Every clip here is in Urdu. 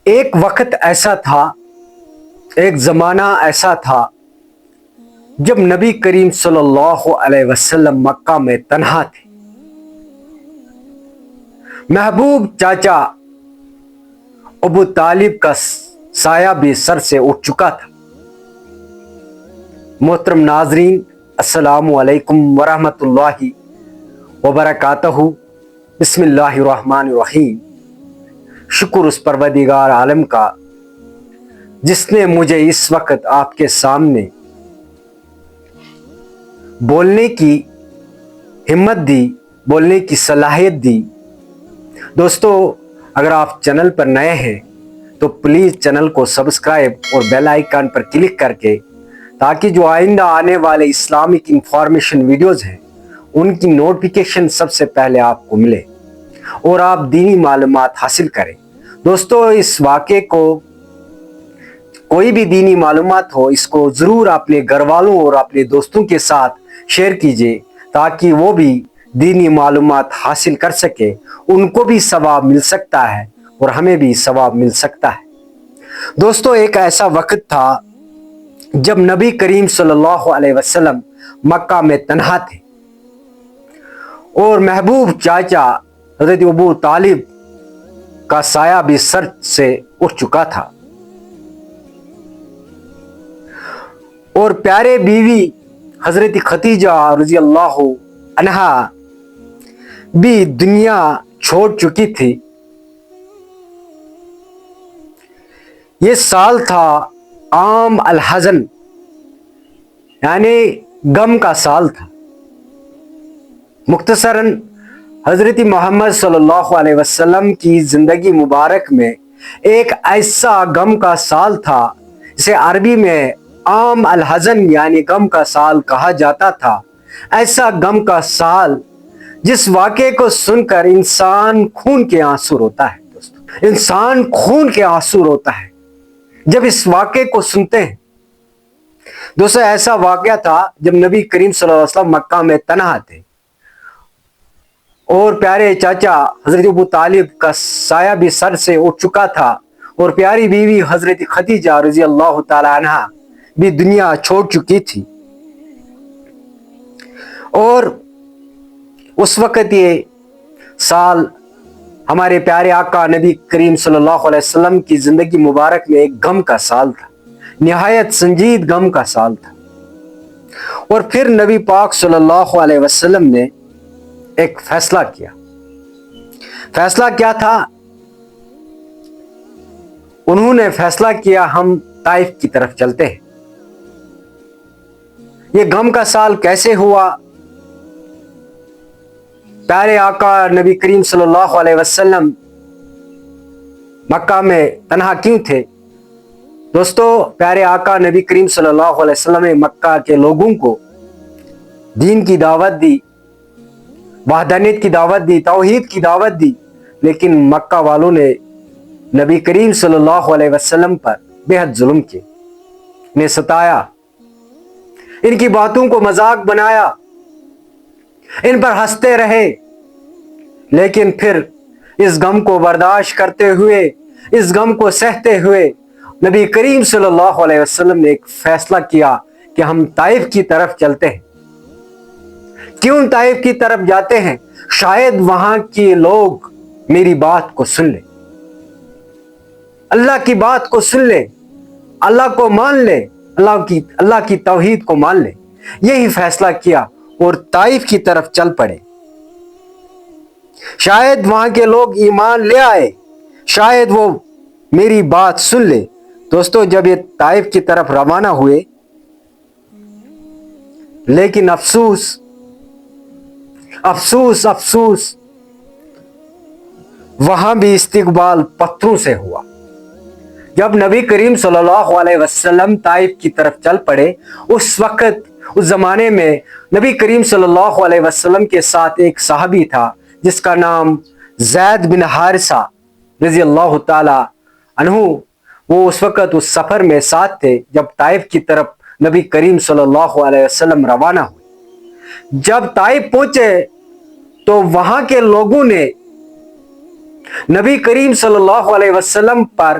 ایک وقت ایسا تھا، ایک زمانہ ایسا تھا جب نبی کریم صلی اللہ علیہ وسلم مکہ میں تنہا تھے۔ محبوب چاچا ابو طالب کا سایہ بھی سر سے اٹھ چکا تھا۔ محترم ناظرین، السلام علیکم ورحمۃ اللہ وبرکاتہ۔ بسم اللہ الرحمن الرحیم۔ شکر اس پروردگار عالم کا جس نے مجھے اس وقت آپ کے سامنے بولنے کی ہمت دی، بولنے کی صلاحیت دی۔ دوستو، اگر آپ چینل پر نئے ہیں تو پلیز چینل کو سبسکرائب اور بیل آئیکن پر کلک کر کے، تاکہ جو آئندہ آنے والے اسلامک انفارمیشن ویڈیوز ہیں ان کی نوٹیفیکیشن سب سے پہلے آپ کو ملے اور آپ دینی معلومات حاصل کریں۔ دوستو، اس واقعے کو کوئی بھی دینی معلومات ہو، اس کو ضرور اپنے گھر والوں اور اپنے دوستوں کے ساتھ شیئر کیجئے، تاکہ وہ بھی دینی معلومات حاصل کر سکے، ان کو بھی ثواب مل سکتا ہے اور ہمیں بھی ثواب مل سکتا ہے۔ دوستو، ایک ایسا وقت تھا جب نبی کریم صلی اللہ علیہ وسلم مکہ میں تنہا تھے اور محبوب چاچا حضرت ابو طالب کا سایہ بھی سر سے اٹھ چکا تھا اور پیارے بیوی حضرت خدیجہ رضی اللہ عنہا بھی دنیا چھوڑ چکی تھی۔ یہ سال تھا عام الحزن، یعنی غم کا سال تھا۔ مختصراً حضرت محمد صلی اللہ علیہ وسلم کی زندگی مبارک میں ایک ایسا غم کا سال تھا جسے عربی میں عام الحزن یعنی غم کا سال کہا جاتا تھا۔ ایسا غم کا سال جس واقعے کو سن کر انسان خون کے آنسو روتا ہے۔ دوستو، انسان خون کے آنسو روتا ہے جب اس واقعے کو سنتے ہیں۔ دوستو، ایسا واقعہ تھا جب نبی کریم صلی اللہ علیہ وسلم مکہ میں تنہا تھے اور پیارے چاچا حضرت ابو طالب کا سایہ بھی سر سے اٹھ چکا تھا اور پیاری بیوی حضرت خدیجہ رضی اللہ تعالی عنہا بھی دنیا چھوڑ چکی تھی۔ اور اس وقت یہ سال ہمارے پیارے آقا نبی کریم صلی اللہ علیہ وسلم کی زندگی مبارک میں ایک غم کا سال تھا، نہایت سنجید غم کا سال تھا۔ اور پھر نبی پاک صلی اللہ علیہ وسلم نے ایک فیصلہ کیا۔ فیصلہ کیا تھا؟ انہوں نے فیصلہ کیا ہم طائف کی طرف چلتے ہیں۔ یہ غم کا سال کیسے ہوا؟ پیارے آقا نبی کریم صلی اللہ علیہ وسلم مکہ میں تنہا کیوں تھے؟ دوستو، پیارے آقا نبی کریم صلی اللہ علیہ وسلم نے مکہ کے لوگوں کو دین کی دعوت دی، وحدانیت کی دعوت دی، توحید کی دعوت دی، لیکن مکہ والوں نے نبی کریم صلی اللہ علیہ وسلم پر بے حد ظلم کیے، انہیں ستایا، ان کی باتوں کو مذاق بنایا، ان پر ہنستے رہے۔ لیکن پھر اس غم کو برداشت کرتے ہوئے، اس غم کو سہتے ہوئے نبی کریم صلی اللہ علیہ وسلم نے ایک فیصلہ کیا کہ ہم طائف کی طرف چلتے ہیں۔ کیوں طائف کی طرف جاتے ہیں؟ شاید وہاں کے لوگ میری بات کو سن لیں، اللہ کی بات کو سن لیں، اللہ کو مان لیں، اللہ کی توحید کو مان لیں۔ یہی فیصلہ کیا اور طائف کی طرف چل پڑے۔ شاید وہاں کے لوگ ایمان لے آئے، شاید وہ میری بات سن لے۔ دوستو، جب یہ طائف کی طرف روانہ ہوئے، لیکن افسوس افسوس افسوس وہاں بھی استقبال پتھروں سے ہوا۔ جب نبی کریم صلی اللہ علیہ وسلم طائف کی طرف چل پڑے، اس وقت اس زمانے میں نبی کریم صلی اللہ علیہ وسلم کے ساتھ ایک صحابی تھا جس کا نام زید بن حارثہ رضی اللہ تعالی عنہ۔ وہ اس وقت اس سفر میں ساتھ تھے جب طائف کی طرف نبی کریم صلی اللہ علیہ وسلم روانہ ہوئے۔ جب طائف پہنچے تو وہاں کے لوگوں نے نبی کریم صلی اللہ علیہ وسلم پر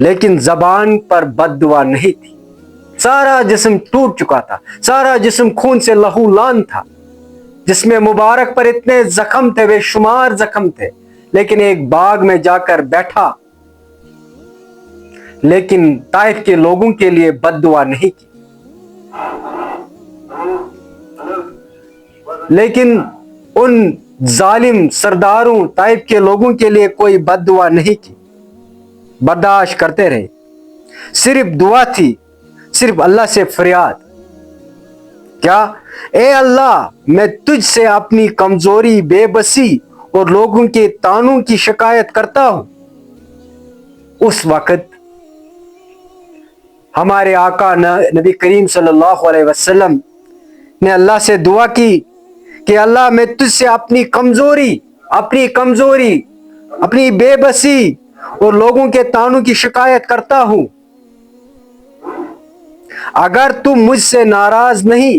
لیکن زبان پر بد دعا نہیں تھی. سارا جسم ٹوٹ چکا تھا, سارا جسم خون سے لہو لان تھا, جس میں مبارک پر اتنے زخم تھے, بے شمار زخم تھے, لیکن ایک باغ میں جا کر بیٹھا, لیکن طائف کے لوگوں کے لیے بد دعا نہیں کی. لیکن ان ظالم سرداروں طائف کے لوگوں کے لیے کوئی بد دعا نہیں کی, برداشت کرتے رہے. صرف دعا تھی, صرف اللہ سے فریاد. کیا؟ اے اللہ, میں تجھ سے اپنی کمزوری, بے بسی اور لوگوں کے طعنوں کی شکایت کرتا ہوں. اس وقت ہمارے آقا نبی کریم صلی اللہ علیہ وسلم نے اللہ سے دعا کی کہ اللہ, میں تجھ سے اپنی کمزوری, اپنی بے بسی اور لوگوں کے طعنوں کی شکایت کرتا ہوں. اگر تم مجھ سے ناراض نہیں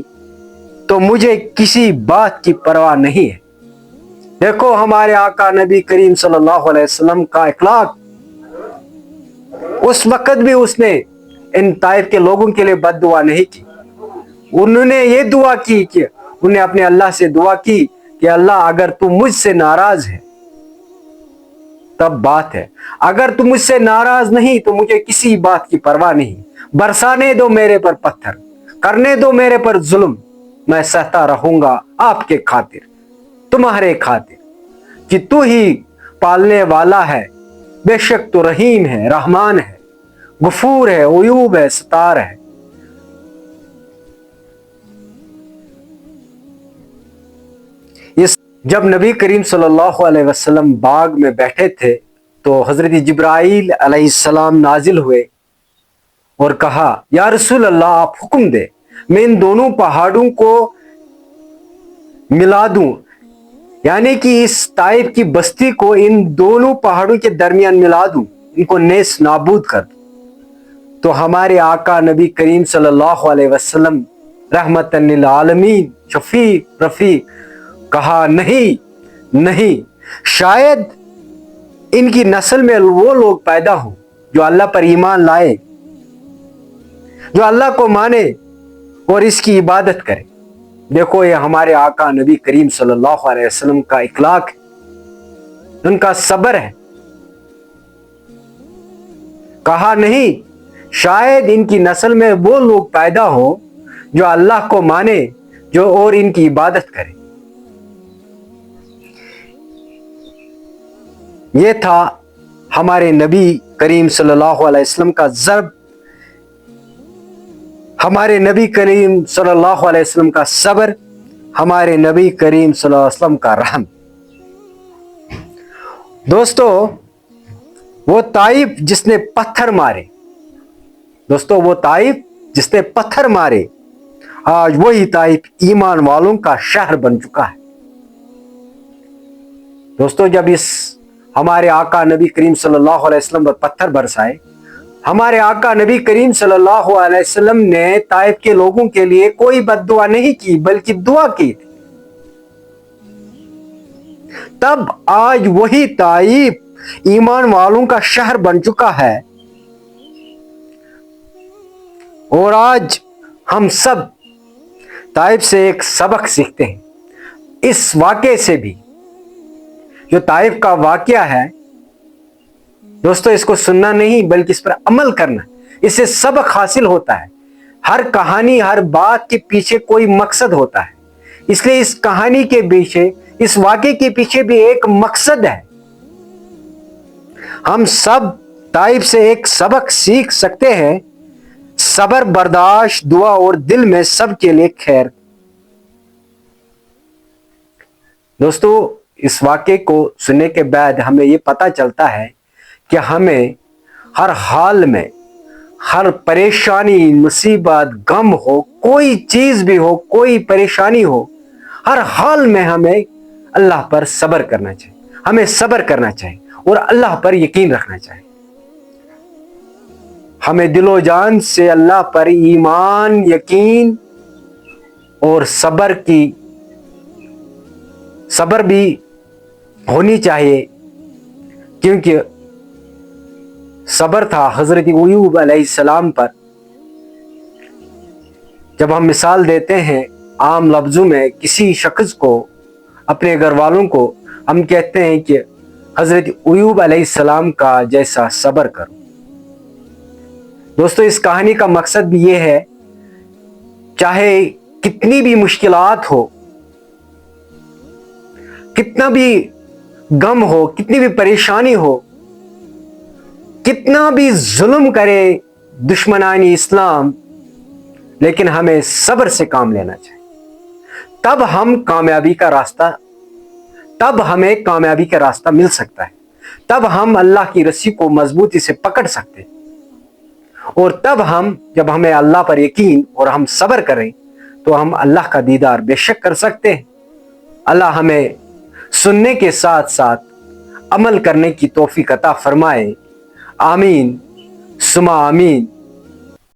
تو مجھے کسی بات کی پرواہ نہیں ہے. دیکھو ہمارے آقا نبی کریم صلی اللہ علیہ وسلم کا اخلاق. اس وقت بھی اس نے ان طائف کے لوگوں کے لیے بد دعا نہیں کی. انہوں نے یہ دعا کی کہ انہیں اپنے اللہ سے دعا کی کہ اللہ, اگر تم مجھ سے ناراض ہے تب بات ہے, اگر تم مجھ سے ناراض نہیں تو مجھے کسی بات کی پرواہ نہیں. برسانے دو میرے پر پتھر, کرنے دو میرے پر ظلم, میں سہتا رہوں گا آپ کے خاطر, تمہارے خاطر, کہ تو ہی پالنے والا ہے. بے شک تو رحیم ہے, رحمان ہے, غفور ہے, عیوب ہے, ستار ہے. جب نبی کریم صلی اللہ علیہ وسلم باغ میں بیٹھے تھے تو حضرت جبرائیل علیہ السلام نازل ہوئے اور کہا, یا رسول اللہ, آپ حکم دے, میں ان دونوں پہاڑوں کو ملا دوں, یعنی کہ اس طائف کی بستی کو ان دونوں پہاڑوں کے درمیان ملا دوں, ان کو نیس نابود کر دوں. تو ہمارے آقا نبی کریم صلی اللہ علیہ وسلم رحمت للعالمین, شفیق, رفیق, کہا نہیں, شاید ان کی نسل میں وہ لوگ پیدا ہوں جو اللہ پر ایمان لائے, جو اللہ کو مانے اور اس کی عبادت کرے. دیکھو یہ ہمارے آقا نبی کریم صلی اللہ علیہ وسلم کا اخلاق ہے, ان کا صبر ہے. کہا نہیں, شاید ان کی نسل میں وہ لوگ پیدا ہوں جو اللہ کو مانے, جو اور ان کی عبادت کرے. یہ تھا ہمارے نبی کریم صلی اللہ علیہ وسلم کا ضرب, ہمارے نبی کریم صلی اللہ علیہ وسلم کا صبر, ہمارے نبی کریم صلی اللہ علیہ وسلم کا رحم. دوستو وہ طائف جس نے پتھر مارے, آج وہی طائف ایمان والوں کا شہر بن چکا ہے. دوستو جب اس ہمارے آقا نبی کریم صلی اللہ علیہ وسلم پر پتھر برسائے, ہمارے آقا نبی کریم صلی اللہ علیہ وسلم نے طائف کے لوگوں کے لیے کوئی بد دعا نہیں کی بلکہ دعا کی تھی. تب آج وہی طائف ایمان والوں کا شہر بن چکا ہے. اور آج ہم سب طائف سے ایک سبق سیکھتے ہیں. اس واقعے سے بھی, جو طائف کا واقعہ ہے دوستو, اس کو سننا نہیں بلکہ اس پر عمل کرنا, اس سے سبق حاصل ہوتا ہے. ہر کہانی, ہر بات کے پیچھے کوئی مقصد ہوتا ہے, اس لیے اس کہانی کے پیچھے, اس واقعے کے پیچھے بھی ایک مقصد ہے. ہم سب طائف سے ایک سبق سیکھ سکتے ہیں, صبر, برداشت, دعا اور دل میں سب کے لیے خیر. دوستو اس واقعے کو سننے کے بعد ہمیں یہ پتہ چلتا ہے کہ ہمیں ہر حال میں, ہر پریشانی, مصیبت, غم ہو, کوئی چیز بھی ہو, کوئی پریشانی ہو, ہر حال میں ہمیں اللہ پر صبر کرنا چاہیے. ہمیں صبر کرنا چاہیے اور اللہ پر یقین رکھنا چاہیے. ہمیں دل و جان سے اللہ پر ایمان, یقین اور صبر بھی ہونی چاہیے, کیونکہ صبر تھا حضرت ایوب علیہ السلام پر. جب ہم مثال دیتے ہیں عام لفظوں میں کسی شخص کو، اپنے گھر والوں کو، ہم کہتے ہیں کہ حضرت ایوب علیہ السلام کا جیسا صبر کرو. دوستو، اس کہانی کا مقصد بھی یہ ہے، چاہے کتنی بھی مشکلات ہو، کتنا بھی غم ہو، کتنی بھی پریشانی ہو، کتنا بھی ظلم کرے دشمنان اسلام، لیکن ہمیں صبر سے کام لینا چاہیے. تب ہمیں کامیابی کا راستہ مل سکتا ہے. تب ہم اللہ کی رسی کو مضبوطی سے پکڑ سکتے ہیں. اور تب جب ہمیں اللہ پر یقین اور ہم صبر کریں تو ہم اللہ کا دیدار بے شک کر سکتے ہیں. اللہ ہمیں سننے کے ساتھ ساتھ عمل کرنے کی توفیق عطا فرمائے. آمین ثم آمین.